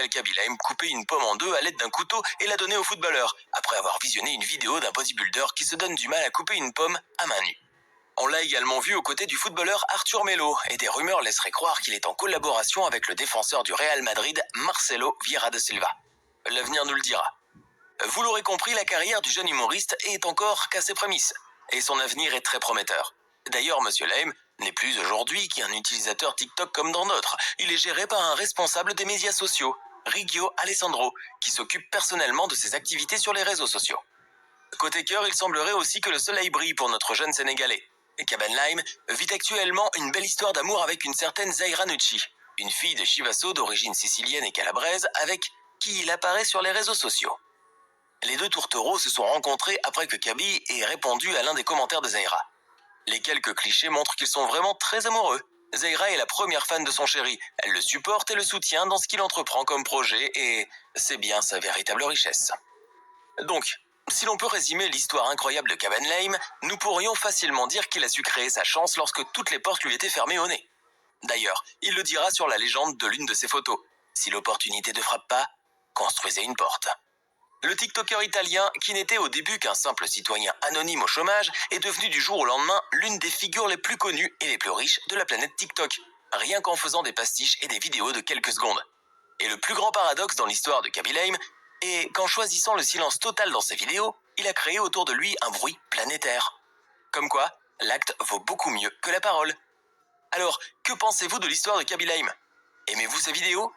Kaby Lame coupait une pomme en deux à l'aide d'un couteau et la donnait au footballeur, après avoir visionné une vidéo d'un bodybuilder qui se donne du mal à couper une pomme à main nue. On l'a également vu aux côtés du footballeur Arthur Melo, et des rumeurs laisseraient croire qu'il est en collaboration avec le défenseur du Real Madrid, Marcelo Vieira da Silva. L'avenir nous le dira. Vous l'aurez compris, la carrière du jeune humoriste est encore qu'à ses prémices, et son avenir est très prometteur. D'ailleurs, Monsieur Lame n'est plus aujourd'hui qu'un utilisateur TikTok comme dans d'autres. Il est géré par un responsable des médias sociaux, Riggio Alessandro, qui s'occupe personnellement de ses activités sur les réseaux sociaux. Côté cœur, il semblerait aussi que le soleil brille pour notre jeune Sénégalais. Kaban Lame vit actuellement une belle histoire d'amour avec une certaine Zaira Nucci, une fille de Chivasso d'origine sicilienne et calabraise avec qui il apparaît sur les réseaux sociaux. Les deux tourtereaux se sont rencontrés après que Kaby ait répondu à l'un des commentaires de Zaira. Les quelques clichés montrent qu'ils sont vraiment très amoureux. Zaira est la première fan de son chéri. Elle le supporte et le soutient dans ce qu'il entreprend comme projet et c'est bien sa véritable richesse. Donc, si l'on peut résumer l'histoire incroyable de Kaban Lame, nous pourrions facilement dire qu'il a su créer sa chance lorsque toutes les portes lui étaient fermées au nez. D'ailleurs, il le dira sur la légende de l'une de ses photos. Si l'opportunité ne frappe pas, construisez une porte. Le TikToker italien, qui n'était au début qu'un simple citoyen anonyme au chômage, est devenu du jour au lendemain l'une des figures les plus connues et les plus riches de la planète TikTok, rien qu'en faisant des pastiches et des vidéos de quelques secondes. Et le plus grand paradoxe dans l'histoire de Kaby Lame est qu'en choisissant le silence total dans ses vidéos, il a créé autour de lui un bruit planétaire. Comme quoi, l'acte vaut beaucoup mieux que la parole. Alors, que pensez-vous de l'histoire de Kaby Lame ? Aimez-vous sa vidéo ?